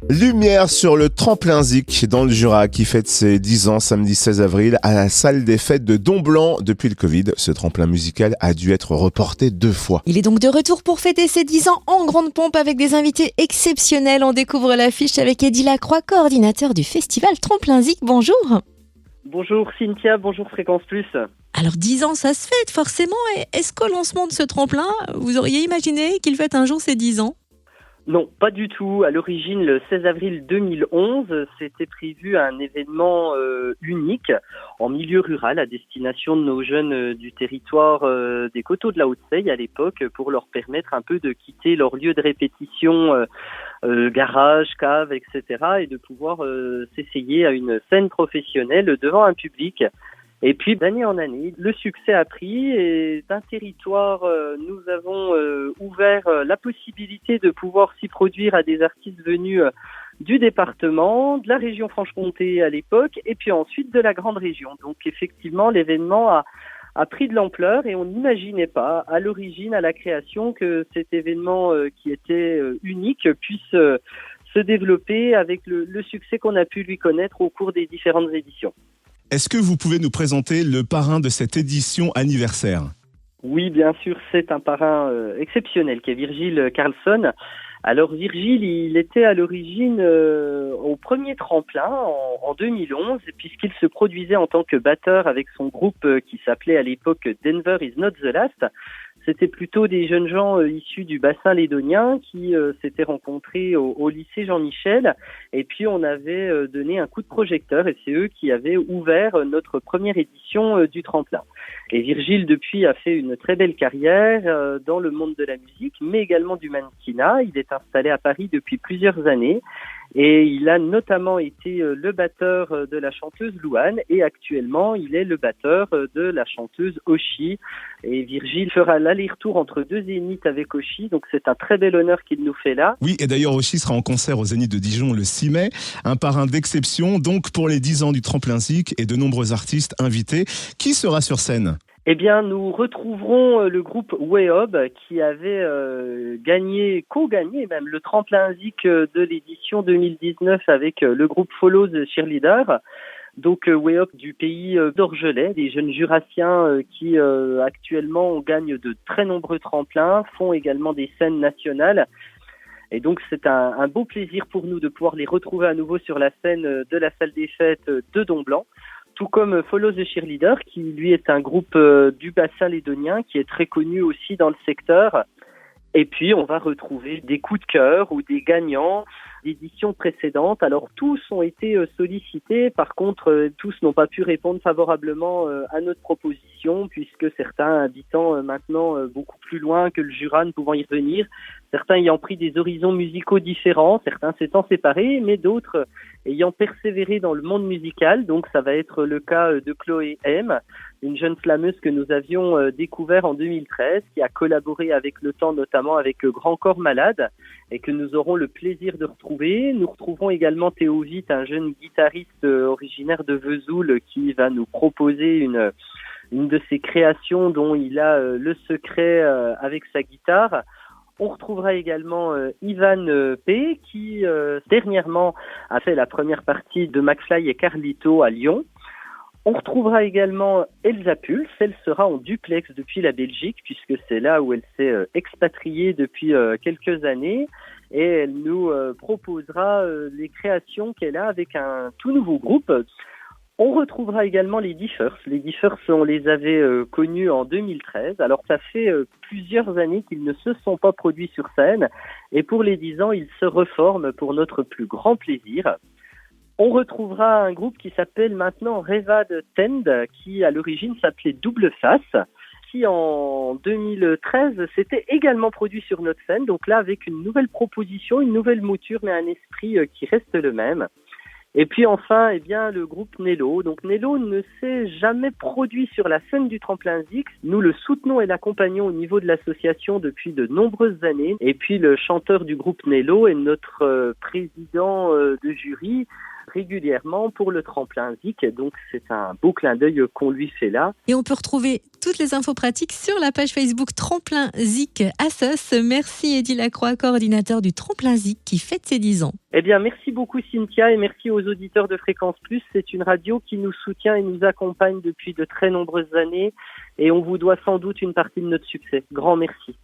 Lumière sur le tremplin Zik dans le Jura qui fête ses 10 ans samedi 16 avril à la salle des fêtes de Domblanc. Depuis le Covid, ce tremplin musical a dû être reporté 2 fois. Il est donc de retour pour fêter ses 10 ans en grande pompe avec des invités exceptionnels. On découvre l'affiche avec Eddy Lacroix, coordinateur du festival Tremplin Zik. Bonjour. Bonjour Cynthia, bonjour Fréquence Plus. Alors 10 ans, ça se fête forcément. Et est-ce qu'au lancement de ce tremplin, vous auriez imaginé qu'il fête un jour ses 10 ans ? Non, pas du tout. À l'origine, le 16 avril 2011, c'était prévu un événement unique en milieu rural à destination de nos jeunes du territoire des Coteaux de la Haute-Seille à l'époque pour leur permettre un peu de quitter leur lieu de répétition, garage, cave, etc. et de pouvoir s'essayer à une scène professionnelle devant un public. Et puis, d'année en année, le succès a pris et d'un territoire, nous avons ouvert la possibilité de pouvoir s'y produire à des artistes venus du département, de la région Franche-Comté à l'époque, et puis ensuite de la grande région. Donc effectivement, l'événement a pris de l'ampleur et on n'imaginait pas à l'origine, à la création, que cet événement qui était unique puisse se développer avec le succès qu'on a pu lui connaître au cours des différentes éditions. Est-ce que vous pouvez nous présenter le parrain de cette édition anniversaire ? Oui, bien sûr, c'est un parrain exceptionnel qui est Virgile Carlson. Alors Virgile, il était à l'origine au premier tremplin en 2011, puisqu'il se produisait en tant que batteur avec son groupe qui s'appelait à l'époque Denver is not the last. C'était plutôt des jeunes gens issus du bassin lédonien qui s'étaient rencontrés au lycée Jean-Michel. Et puis on avait donné un coup de projecteur et c'est eux qui avaient ouvert notre première édition du tremplin. Et Virgile, depuis, a fait une très belle carrière dans le monde de la musique, mais également du mannequinat. Il est installé à Paris depuis plusieurs années. Et il a notamment été le batteur de la chanteuse Louane et actuellement il est le batteur de la chanteuse Oshi. Et Virgile fera l'aller-retour entre deux zéniths avec Oshi, donc c'est un très bel honneur qu'il nous fait là. Oui, et d'ailleurs Oshi sera en concert au Zénith de Dijon le 6 mai, un parrain d'exception donc pour les 10 ans du tremplin Zik et de nombreux artistes invités. Qui sera sur scène ? Eh bien, nous retrouverons le groupe Wehob qui avait co-gagné même le tremplin Zik de l'édition 2019 avec le groupe Follow the Cheerleader. Donc Wehob du pays d'Orgelet, des jeunes jurassiens qui actuellement gagnent de très nombreux tremplins, font également des scènes nationales. Et donc c'est un beau plaisir pour nous de pouvoir les retrouver à nouveau sur la scène de la salle des fêtes de Domblanc. Tout comme Follow the Cheerleader, qui lui est un groupe du bassin lédonien, qui est très connu aussi dans le secteur. Et puis, on va retrouver des coups de cœur ou des gagnants d'éditions précédentes. Alors, tous ont été sollicités. Par contre, tous n'ont pas pu répondre favorablement à notre proposition, puisque certains habitant maintenant beaucoup plus loin que le Jura, ne pouvant y revenir, certains ayant pris des horizons musicaux différents, certains s'étant séparés, mais d'autres ayant persévéré dans le monde musical. Donc, ça va être le cas de Chloé M, une jeune slameuse que nous avions découvert en 2013, qui a collaboré avec le temps, notamment avec Grand Corps Malade, et que nous aurons le plaisir de retrouver. Nous retrouverons également Théo Witt, un jeune guitariste originaire de Vesoul, qui va nous proposer une de ses créations dont il a le secret avec sa guitare. On retrouvera également Ivan P, qui dernièrement a fait la première partie de McFly et Carlito à Lyon. On retrouvera également Elsa Pulse. Elle sera en duplex depuis la Belgique, puisque c'est là où elle s'est expatriée depuis quelques années. Et elle nous proposera les créations qu'elle a avec un tout nouveau groupe. On retrouvera également les Differs. Les Differs, on les avait connus en 2013. Alors, ça fait plusieurs années qu'ils ne se sont pas produits sur scène. Et pour les 10 ans, ils se reforment pour notre plus grand plaisir. On retrouvera un groupe qui s'appelle maintenant Revad Tend, qui à l'origine s'appelait Double Face, qui en 2013 s'était également produit sur notre scène. Donc là, avec une nouvelle proposition, une nouvelle mouture, mais un esprit qui reste le même. Et puis enfin, eh bien, le groupe Nello. Donc Nello ne s'est jamais produit sur la scène du tremplin Zik. Nous le soutenons et l'accompagnons au niveau de l'association depuis de nombreuses années. Et puis le chanteur du groupe Nello est notre président de jury, régulièrement pour le tremplin Zik. Donc c'est un beau clin d'œil qu'on lui fait là. Et on peut retrouver toutes les infos pratiques sur la page Facebook Tremplin Zik Assos. Merci Eddy Lacroix, coordinateur du Tremplin Zik qui fête ses 10 ans. Eh bien, merci beaucoup Cynthia et merci aux auditeurs de Fréquence Plus. C'est une radio qui nous soutient et nous accompagne depuis de très nombreuses années et on vous doit sans doute une partie de notre succès. Grand merci.